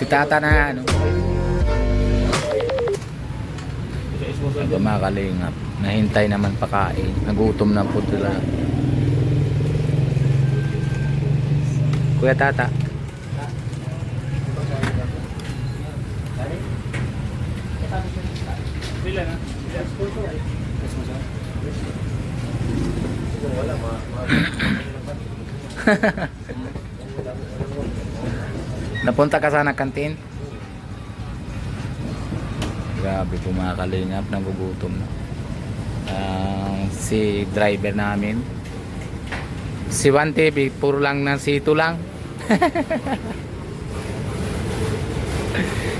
Tata na ano. Kumakalingap. Nahintay naman pakain. Nagutom na po sila. Kuya Tata. Napunta ka sana kantin? Grabe po mga kalingap, nagugutom na. Si driver namin, si 1TV, puro lang na sito lang.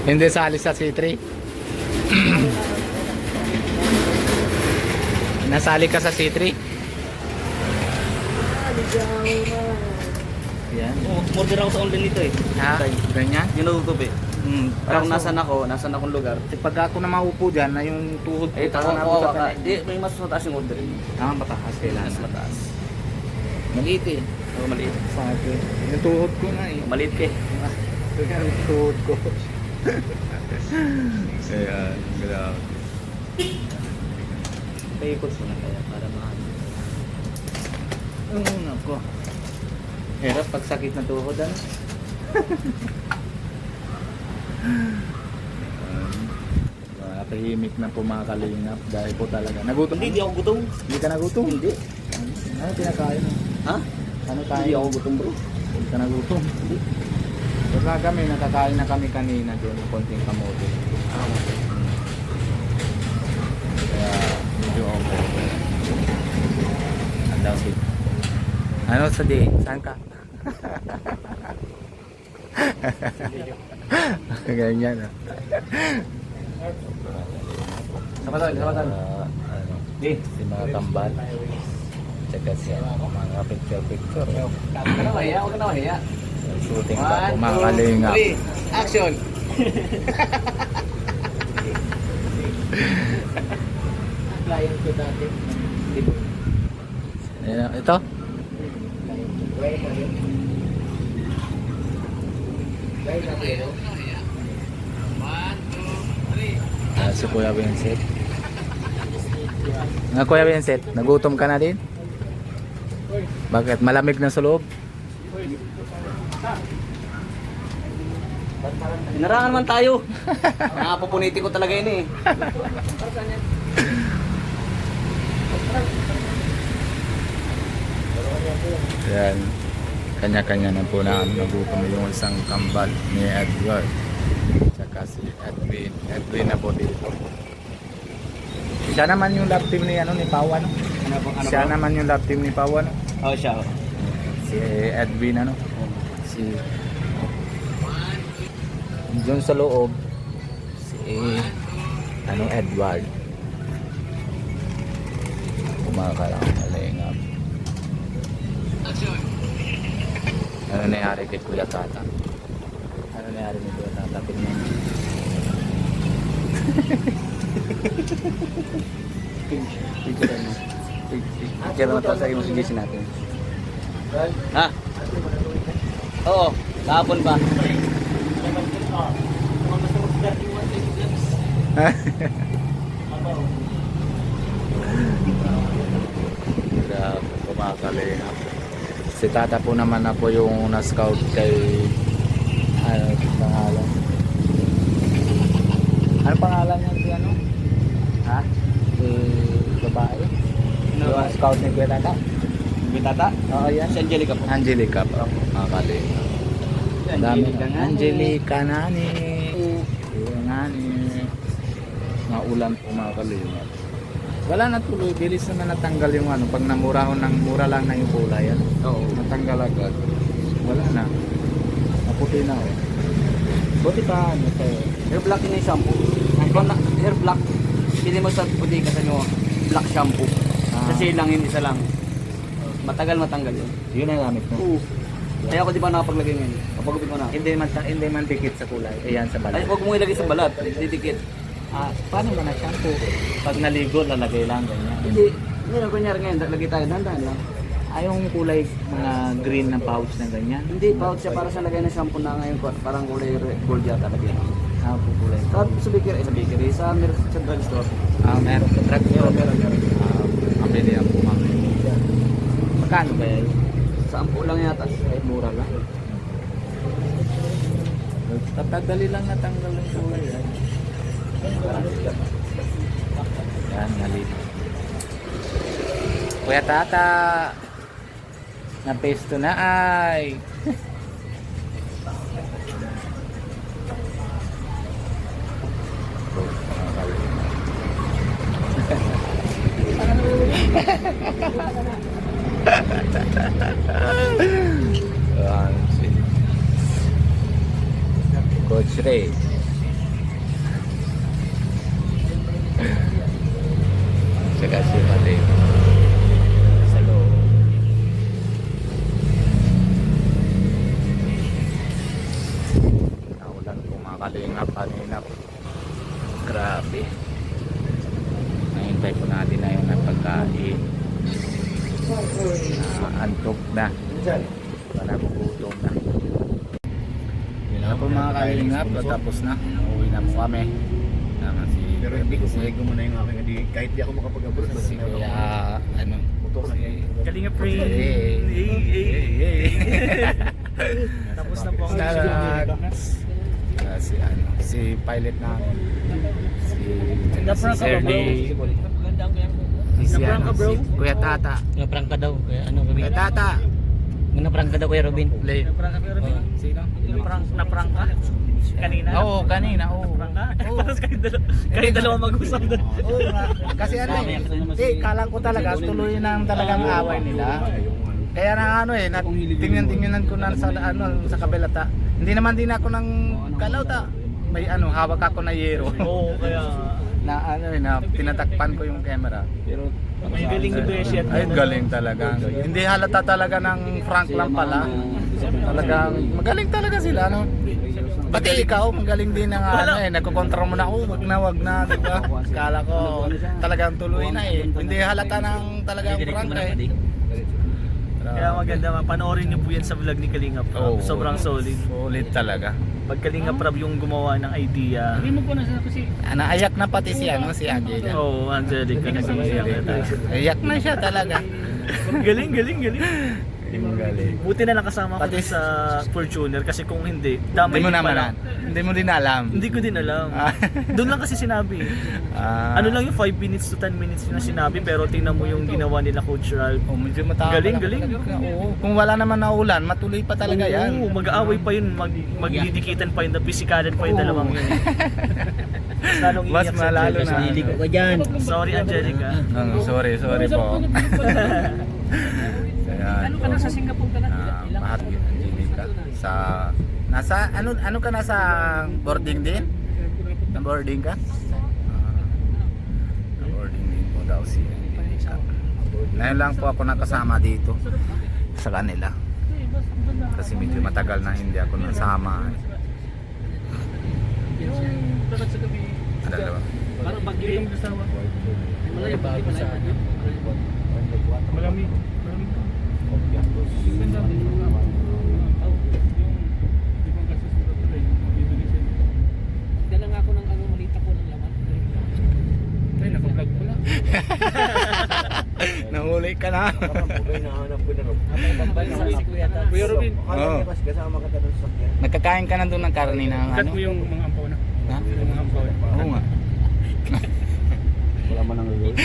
Hindi sali sa C3. Nasali ka sa C3? Yan. Order ako sa online nito eh. Ha? Ganyan? Ginutubi. Pero nasan akong lugar. Pag ako na maupo dyan, na yung tuhod ko, Eh, parang ako nabot ka. sa Di, may mas mataas yung order. Ah, mataas kailangan. Mas mataas. Maliit eh. Oo, maliit. Sa akin. Yung tuhod ko na eh. Maliit ka eh. Kaya yung tuhod ko. Ayan, grabe. Paikot mo na kaya para mahal. Nako. Hirap pag sakit na tuhod ano. Tahimik na po mga kalingap dahil po talaga nagutom. Hindi ako gutom. Hindi ka nagutom? Hindi. Ano pinakain mo? Ha? Ano tayo? Hindi ako gutom bro. Hindi ka nagutom? Hindi. Wala kami, nakakain na kami kanina doon, konting kamote. Kaya medyo okay. Andaw si. Ano sa di? Saan ka? Ganyan ah. Sabatan. Ano, si mga tambal. Tsaka siya, mga picture. Huwag ka na mahiya. Shooting pa po mga kalingap. Action! Client ko dati. Ayan, ito? Si Kuya Vincent. Kuya Vincent, nagutom ka na din? Bakit? Malamig na sa loob? Inarangan man tayo. Nakapupuniti ko talaga yun eh. Yan. Kanya-kanya na po na nagutom yung isang kambal ni Edward. Tsaka si Edwin. Edwin na po dito. Siya naman yung love team ni, ni Pau, ano? Siya naman yung love team ni Pau, ano? Oo, siya. Si Edwin, ano? Si doon sa loob si Edward. Kumakalang-kalingap. Ano nangyari kay Kuya Tata? Ano nangyari ni Kuya Tata? Tingnan mo. Picture mo. Picture mo ito sa imong suggestion natin. Ha? Oo, kahapon pa. Grabe, kumakalingap. Si Tata po naman na po yung na-scout kay pangalan. Ano pangalan niya si ano? Ha? Si babae? Yung scout ni Kuya Tata? Bitata? Oo, yan. Si Angelica po. Angelica po. Kumakalingap. Dami. Angelica nani. Yung nani. Maulan po mga kalingap. Wala na tuloy. Bilis naman natanggal yung ano. Pag namurahon ng mura lang na yung kulay. Ano? Oo. Natanggal agad. Wala na. Maputi na oh. Buti pa ano sa'yo. Hair black yun yung shampoo. Hair black. Pili mo sa puti kasi nyo black shampoo. Kasi lang yun, isa lang. Matagal matanggal yun. Yun ang gamit mo. Oo. Kaya ako di ba nakapaglagay ngayon? Kapagupit mo na. Hindi man dikit sa kulay. Ayan sa balat. Ay, huwag mo ilagay sa balat. Didikit. Paano ba na shampoo? Pag naligo, lalagay lang ganyan. Hindi. Ngayon, kunyari ngayon, lagay tayo. Dahan-dahan lang. yung kulay mga green na pouch na ganyan. Hindi, pouch siya para sa lagay ng shampoo na ngayon ko. Parang kulay gold yata lagyan. Po kulay. Sa bakery, sa drugstore. Meron sa truck. Meron. Mabili ang pumamay. Magkano ba yan? Sa ampo lang yata. Ay, mura lang. Tatadali lang natanggal yung kulay. Yan, mali. Kuya Tata, na-pesto na ay. Coach Ray. Saka si Mali. Sa loob. Naulan po mga kalingap kanina. Grabe. Nahintay po natin na yung pagkain. Antok na. Wala po gutom na. Yun na po mga kalingap. Tapos na. Uuwi na po kami. Tama si Pero hindi ko sinigo mo na yung aking hindi, kahit di ako makapag-abroad si Kuya ano motor na yan. Kalinga Tapos na po ako. Si ano si pilot namin si Sir Lee si ano si Kuya Tata Naprangka daw. Kaya ano kami? Kuya Tata Naprangka daw Kuya Robin. play sino Naprangka? Kanina? oo kanina oo Tapos kayo dalawa mag-usap doon. oo nga kasi ano kalang ko talaga tuloy na talagang away nila. Kaya na ano tingnan ko na sa sa kabelata. Hindi naman din ako ng kalauta. May hawak ako na yero. Oo, kaya na na tinatakpan ko yung camera. Pero may galing ni Beshi at ay galing talaga. Hindi halata talaga ng Frank lang pala. Talagang magaling talaga sila Pati ikaw, magaling din ng nagkokontra mo na wag na, di ba? Kala ko talagang tuloy na Hindi halata ng talagang Frank kaya maganda panoorin niyo po yan sa vlog ni Kalinga Prab. Sobrang solid. Solid talaga. Pag Kalinga Prab yung gumawa ng idea. Hindi mo po nasa kasi. Naiyak na pati si Angela. Oo, Angelica Iyak na siya talaga. Galing. Galing. Buti na nakasama ko Pati sa Fortuner kasi kung hindi, damay Hindi mo din naman pala. Hindi mo din alam. Hindi ko din alam. Doon lang kasi sinabi. Ano lang yung 5 minutes to 10 minutes na sinabi pero tingnan mo yung ginawa nila Coach Ralph. Medyo matapang. Galing. Oo. Kung wala naman na ulan, matuloy pa talaga yan. Oo, mag-aaway pa yun, magdidikitan pa yun, pisikalan pa yung dalawang yun. Lalong Mas iiyak si malalo Angelica. na. Niligo ka dyan. Sorry Angelica. Sorry po. Ano ka na sa Singapore ka na? Mahal Angelica sa nasa ano ka na sa boarding din? Na boarding ka? Na boarding din po daw si Angelica. Ngayon lang po ako nakasama dito sa kanila. Kasi medyo matagal na hindi ako nasama. Dalawa. Parang bagyo yung kasawa. Malaya bagyo sa ano? Marami. Dala nga ako ng malita ko ng laman. Ay, naka-vlog ko lang. Nahuli ka na. Nahanap ko na rin. Kuya Robin, Oo. Kasama ka doon sa sakyan. Nagkakain ka na doon ng karne ng cut mo yung mga ampaw na. Ha? Yung mga ampaw. Oo nga. Wala man ang reward.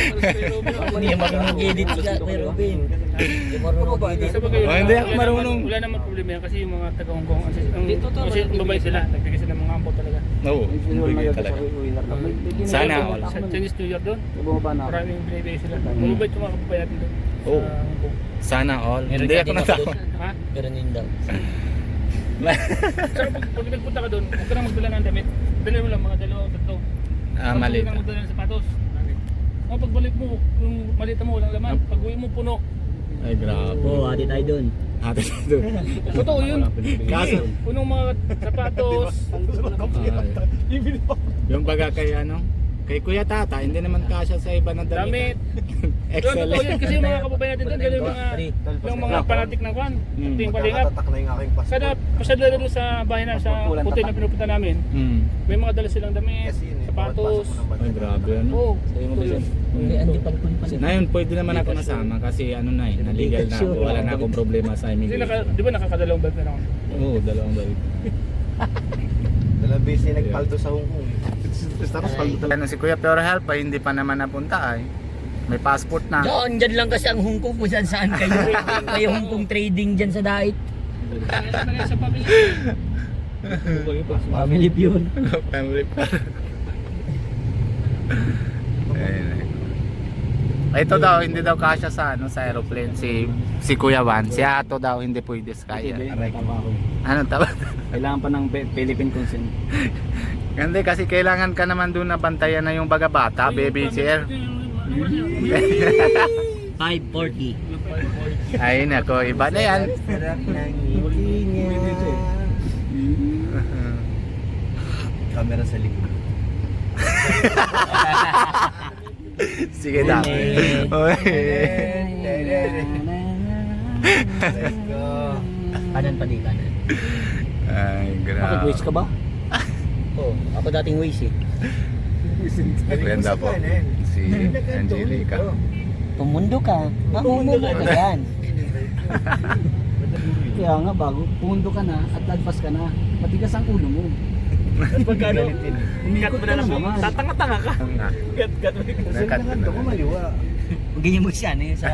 Hindi ka marunong edit ka Kuya Robin. Hindi marunong edit. Hindi ako marunong. Wala naman problema yan kasi yung mga taga Hong Kong kasi babay sila, nagbigay sila ng mga ampaw talaga. Oo. Bigay talaga. Sana all. Sa Chinese New Year doon, Bumaba na ako. maraming binibigay sila. Mababait yung mga kababayan natin doon. Oo. Sa Hong Kong. Sana all. Meron Hindi ka ako din natawa. doon. Ha? Meron din daw. Saka pag nagpunta ka doon, huwag ka nang magdala ng damit. Dala mo lang mga dalawa o tatlo. Maliit. Huwag ka nang magdala ng sapatos. O pagbalik mo, yung malita mo walang laman. Pag uwi mo puno. Ay, grabe. Oo, adi tayo doon. Ate doon. Totoo yun. Kaso, Punong mga sapatos. yung baga kay kay Kuya Tata, hindi naman kasya sa iba na damit. Damit. Yun, totoo yan. Kasi yung mga kababayan natin doon, ganun yung mga fanatic ng kwan. Ting palingap. Magkakatatak na yung aking passport. Kada pasadala doon sa bahay na, sa hotel na pinupunta namin, Hmm. may mga dala silang damit, Kasi yun eh, sapatos. bawat pasok mo ng bansa. Ay, grabe ano. Oo, Sa'yo mo totoo ba yun. Hindi, andi palpun pa. Ngayon, pwede naman ako nasama kasi ano na eh, naligal na ako. Wala na akong problema sa Kasi immigration. di ba nakakadalawang bag na lang? Oo, dalawang balik. Dalawang beses na nagpalto sa Hong Kong. Tapos ano si Kuya Pure Help ay hindi pa naman napunta ay. May passport na. Dyan lang kasi ang Hong Kong kung saan saan kayo. May Hong Kong trading dyan sa dait. Sa pamilya. Family yun. Family pa. Ayun. Ito daw, hindi daw kasya sa ano sa aeroplane si Kuya Juan. Si Ato daw hindi pwede sa kaya. Ano tawag? Kailangan pa ng Philippine consent. Hindi kasi kailangan ka naman doon na bantayan na yung baga bata, baby chair. 540. Ay nako, iba na yan. Sarap ng ngiti niya. Camera sa likod. Sige daw. Oy. Let's go. Kanan pa di kanan. Ay, Bakit grabe. waste ka ba? Oo, ako dating waste eh. Ganda po. Si Angelica. Pumundo ka. Mamumundo ka yan. Kaya nga bago pumundo ka na at lagpas ka na, matigas ang ulo mo. Pagkano? Umikot mo na naman. Tatanga-tanga ka. Nakat. Kasi nakanto ko maliwa. Ganyan mo siya ano yun sa